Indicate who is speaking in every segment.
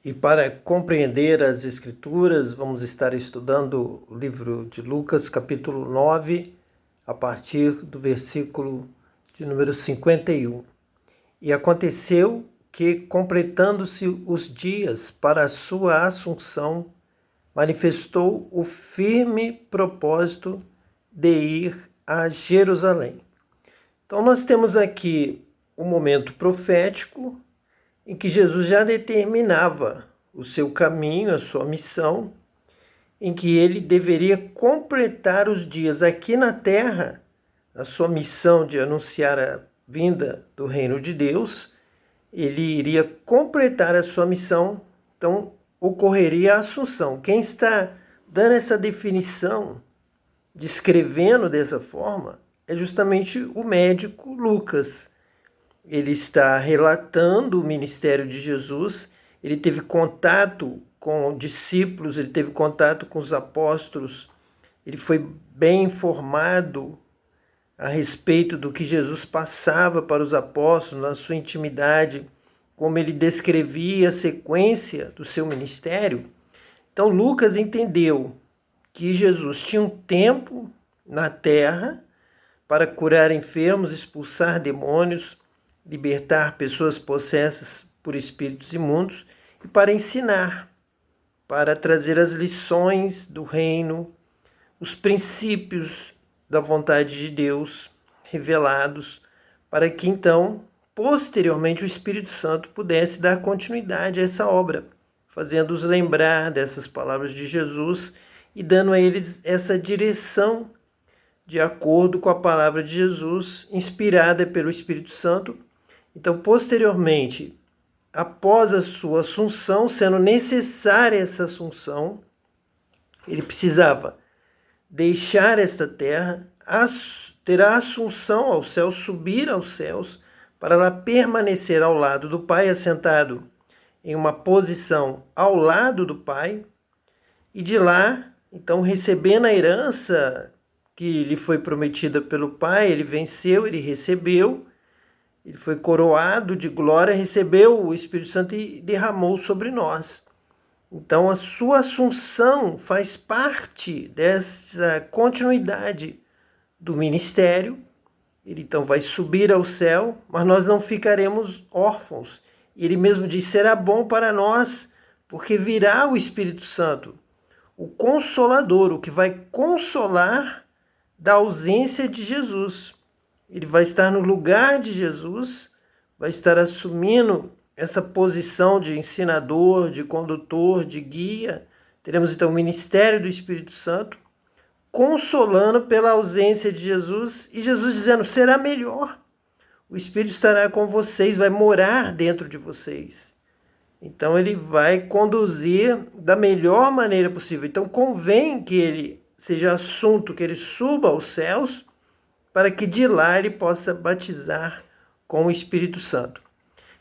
Speaker 1: E para compreender as Escrituras, vamos estar estudando o livro de Lucas, capítulo 9, a partir do versículo de número 51. E aconteceu que, completando-se os dias para a sua assunção, manifestou o firme propósito de ir a Jerusalém. Então, nós temos aqui um momento profético em que Jesus já determinava o seu caminho, a sua missão, em que ele deveria completar os dias aqui na terra, a sua missão de anunciar a vinda do reino de Deus. Ele iria completar a sua missão, então ocorreria a Assunção. Quem está dando essa definição, descrevendo dessa forma, é justamente o médico Lucas. Ele está relatando o ministério de Jesus, ele teve contato com discípulos, ele teve contato com os apóstolos, ele foi bem informado a respeito do que Jesus passava para os apóstolos na sua intimidade, como ele descrevia a sequência do seu ministério. Então Lucas entendeu que Jesus tinha um tempo na terra para curar enfermos, expulsar demônios, libertar pessoas possessas por espíritos imundos e para ensinar, para trazer as lições do reino, os princípios da vontade de Deus revelados, para que então, posteriormente, o Espírito Santo pudesse dar continuidade a essa obra, fazendo-os lembrar dessas palavras de Jesus e dando a eles essa direção de acordo com a palavra de Jesus, inspirada pelo Espírito Santo. Então, posteriormente, após a sua assunção, sendo necessária essa assunção, ele precisava deixar esta terra, ter a assunção ao céu, subir aos céus, para lá permanecer ao lado do Pai, assentado em uma posição ao lado do Pai, e de lá, então, recebendo a herança que lhe foi prometida pelo Pai, ele venceu, ele recebeu, ele foi coroado de glória, recebeu o Espírito Santo e derramou sobre nós. Então, a sua assunção faz parte dessa continuidade do ministério. Ele então vai subir ao céu, mas nós não ficaremos órfãos. Ele mesmo diz: será bom para nós, porque virá o Espírito Santo, o Consolador, o que vai consolar da ausência de Jesus. Ele vai estar no lugar de Jesus, vai estar assumindo essa posição de ensinador, de condutor, de guia. Teremos então o ministério do Espírito Santo, consolando pela ausência de Jesus, e Jesus dizendo: será melhor, o Espírito estará com vocês, vai morar dentro de vocês. Então ele vai conduzir da melhor maneira possível. Então convém que ele seja assunto, que ele suba aos céus, para que de lá ele possa batizar com o Espírito Santo.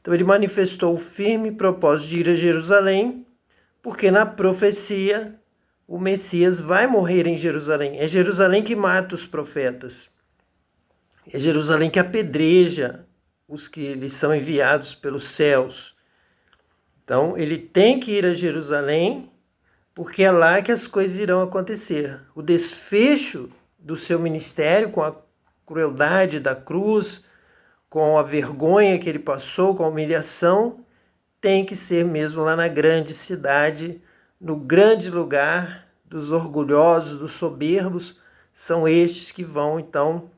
Speaker 1: Então ele manifestou o firme propósito de ir a Jerusalém, porque na profecia o Messias vai morrer em Jerusalém. É Jerusalém que mata os profetas. É Jerusalém que apedreja os que lhes são enviados pelos céus. Então ele tem que ir a Jerusalém, porque é lá que as coisas irão acontecer. O desfecho do seu ministério, com a crueldade da cruz, com a vergonha que ele passou, com a humilhação, tem que ser mesmo lá na grande cidade, no grande lugar dos orgulhosos, dos soberbos. São estes que vão então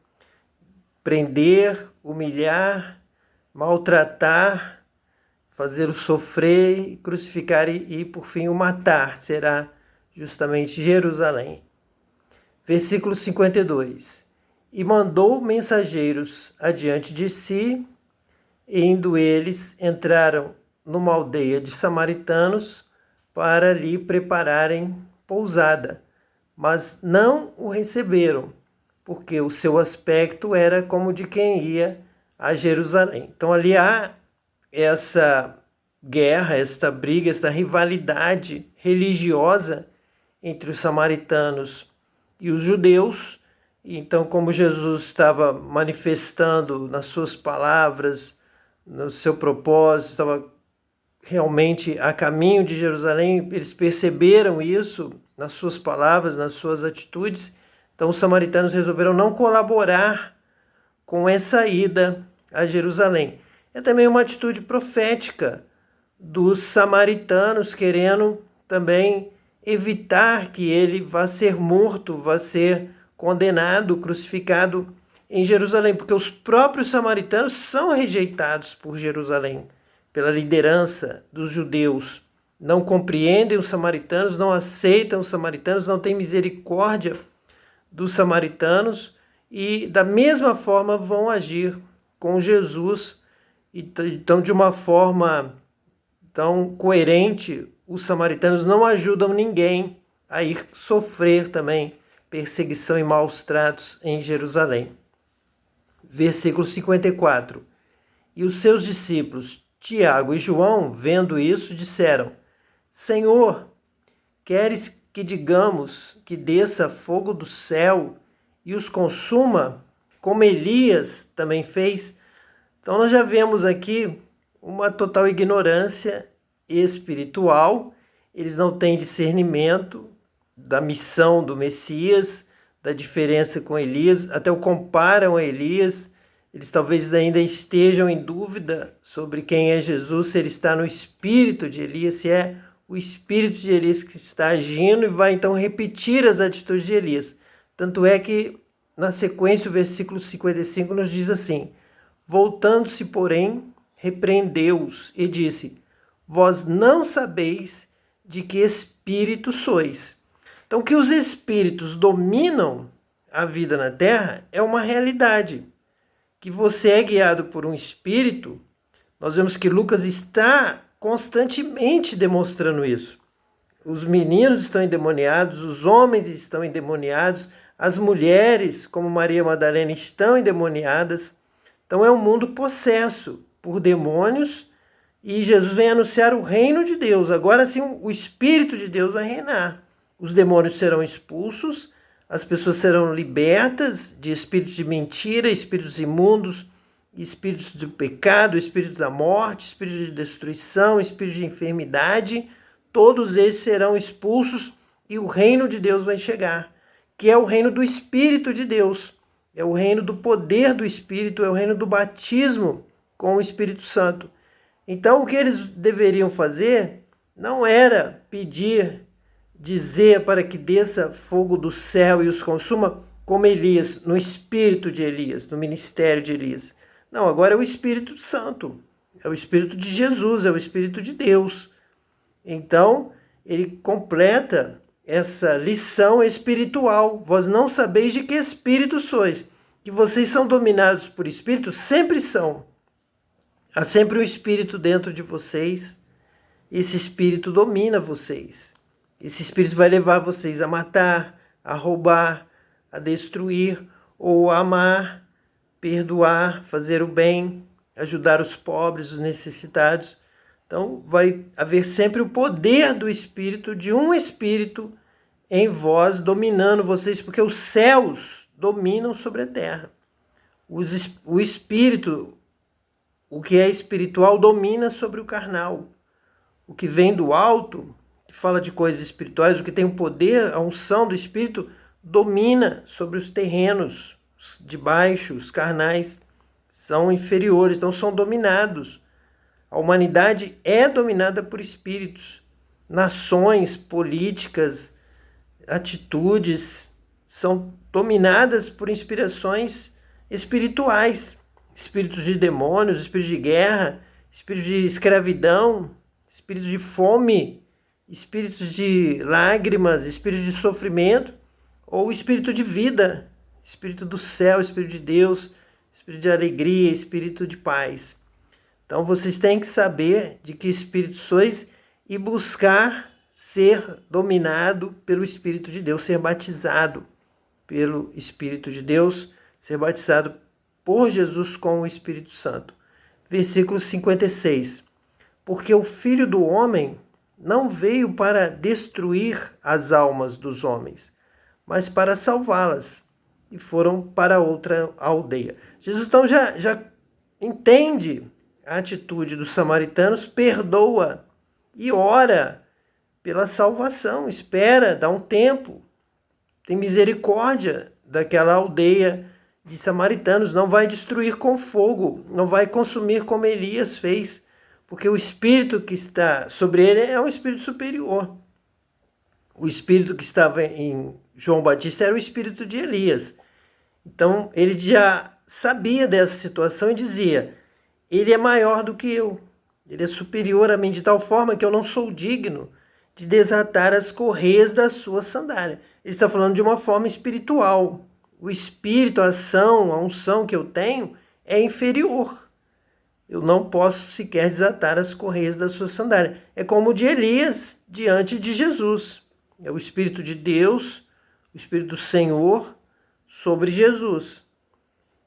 Speaker 1: prender, humilhar, maltratar, fazer-o sofrer, crucificar e por fim o matar. Será justamente Jerusalém. Versículo 52. E mandou mensageiros adiante de si, e indo eles, entraram numa aldeia de samaritanos para lhe prepararem pousada, mas não o receberam, porque o seu aspecto era como de quem ia a Jerusalém. Então ali há essa guerra, esta briga, esta rivalidade religiosa entre os samaritanos e os judeus. Então, como Jesus estava manifestando nas suas palavras, no seu propósito, estava realmente a caminho de Jerusalém, eles perceberam isso nas suas palavras, nas suas atitudes. Então os samaritanos resolveram não colaborar com essa ida a Jerusalém. É também uma atitude profética dos samaritanos, querendo também evitar que ele vá ser morto, vá ser condenado, crucificado em Jerusalém, porque os próprios samaritanos são rejeitados por Jerusalém, pela liderança dos judeus. Não compreendem os samaritanos, não aceitam os samaritanos, não têm misericórdia dos samaritanos e da mesma forma vão agir com Jesus. Então, de uma forma tão coerente, os samaritanos não ajudam ninguém a ir sofrer também perseguição e maus tratos em Jerusalém. Versículo 54. E os seus discípulos, Tiago e João, vendo isso, disseram: Senhor, queres que digamos que desça fogo do céu e os consuma, como Elias também fez? Então nós já vemos aqui uma total ignorância espiritual. Eles não têm discernimento da missão do Messias, da diferença com Elias, até o comparam a Elias. Eles talvez ainda estejam em dúvida sobre quem é Jesus, se ele está no espírito de Elias, se é o espírito de Elias que está agindo, e vai então repetir as atitudes de Elias. Tanto é que na sequência o versículo 55 nos diz assim: voltando-se, porém, repreendeu-os e disse: vós não sabeis de que espírito sois. Então, que os espíritos dominam a vida na terra é uma realidade. Que você é guiado por um espírito, nós vemos que Lucas está constantemente demonstrando isso. Os meninos estão endemoniados, os homens estão endemoniados, as mulheres, como Maria Madalena, estão endemoniadas. Então é um mundo possesso por demônios e Jesus vem anunciar o reino de Deus. Agora sim, o Espírito de Deus vai reinar. Os demônios serão expulsos, as pessoas serão libertas de espíritos de mentira, espíritos imundos, espíritos do pecado, espírito da morte, espírito de destruição, espírito de enfermidade. Todos esses serão expulsos e o reino de Deus vai chegar, que é o reino do Espírito de Deus. É o reino do poder do Espírito, é o reino do batismo com o Espírito Santo. Então, o que eles deveriam fazer não era pedir, dizer para que desça fogo do céu e os consuma, como Elias, no espírito de Elias, no ministério de Elias. Não, agora é o Espírito Santo, é o Espírito de Jesus, é o Espírito de Deus. Então, ele completa essa lição espiritual. Vós não sabeis de que espírito sois. Que vocês são dominados por espírito, sempre são. Há sempre um espírito dentro de vocês. Esse espírito domina vocês. Esse espírito vai levar vocês a matar, a roubar, a destruir, ou a amar, perdoar, fazer o bem, ajudar os pobres, os necessitados. Então vai haver sempre o poder do Espírito, de um Espírito em vós, dominando vocês, porque os céus dominam sobre a terra. O Espírito, o que é espiritual, domina sobre o carnal. O que vem do alto, que fala de coisas espirituais, o que tem o poder, a unção do Espírito, domina sobre os terrenos de baixo, os carnais são inferiores, então são dominados. A humanidade é dominada por espíritos. Nações, políticas, atitudes são dominadas por inspirações espirituais. Espíritos de demônios, espíritos de guerra, espíritos de escravidão, espíritos de fome, espíritos de lágrimas, espíritos de sofrimento, ou espírito de vida, espírito do céu, espírito de Deus, espírito de alegria, espírito de paz. Então vocês têm que saber de que espírito sois e buscar ser dominado pelo Espírito de Deus, ser batizado pelo Espírito de Deus, ser batizado por Jesus com o Espírito Santo. Versículo 56. Porque o Filho do Homem não veio para destruir as almas dos homens, mas para salvá-las. E foram para outra aldeia. Jesus então já entende a atitude dos samaritanos, perdoa e ora pela salvação, espera, dá um tempo, tem misericórdia daquela aldeia de samaritanos, não vai destruir com fogo, não vai consumir como Elias fez, porque o espírito que está sobre ele é um espírito superior. O espírito que estava em João Batista era o espírito de Elias. Então ele já sabia dessa situação e dizia: ele é maior do que eu, ele é superior a mim, de tal forma que eu não sou digno de desatar as correias da sua sandália. Ele está falando de uma forma espiritual. O espírito, a ação, a unção que eu tenho é inferior. Eu não posso sequer desatar as correias da sua sandália. É como o de Elias diante de Jesus. É o Espírito de Deus, o Espírito do Senhor sobre Jesus.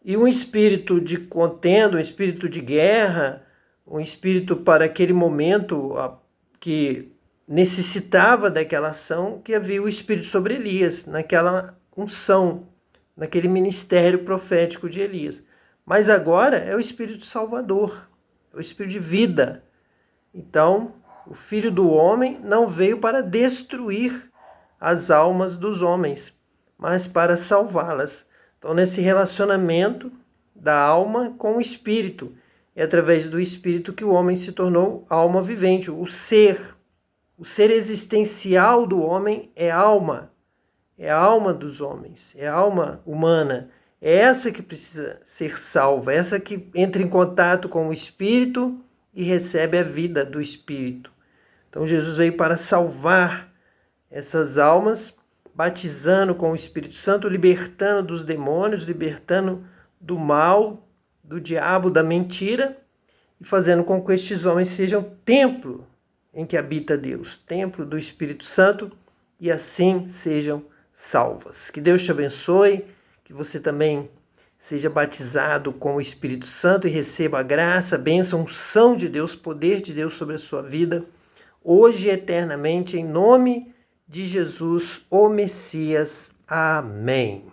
Speaker 1: E um espírito de contenda, um espírito de guerra, um espírito para aquele momento que necessitava daquela ação, que havia o Espírito sobre Elias, naquela unção, naquele ministério profético de Elias. Mas agora é o Espírito Salvador, é o Espírito de vida. Então, o Filho do Homem não veio para destruir as almas dos homens, mas para salvá-las. Então, nesse relacionamento da alma com o Espírito, é através do Espírito que o homem se tornou alma vivente, o ser existencial do homem é a alma dos homens, é a alma humana. É essa que precisa ser salva, essa que entra em contato com o Espírito e recebe a vida do Espírito. Então Jesus veio para salvar essas almas, batizando com o Espírito Santo, libertando dos demônios, libertando do mal, do diabo, da mentira, e fazendo com que estes homens sejam templo em que habita Deus, templo do Espírito Santo, e assim sejam salvas. Que Deus te abençoe, que você também seja batizado com o Espírito Santo e receba a graça, a bênção, a unção de Deus, poder de Deus sobre a sua vida, hoje e eternamente, em nome de Jesus, o Messias. Amém.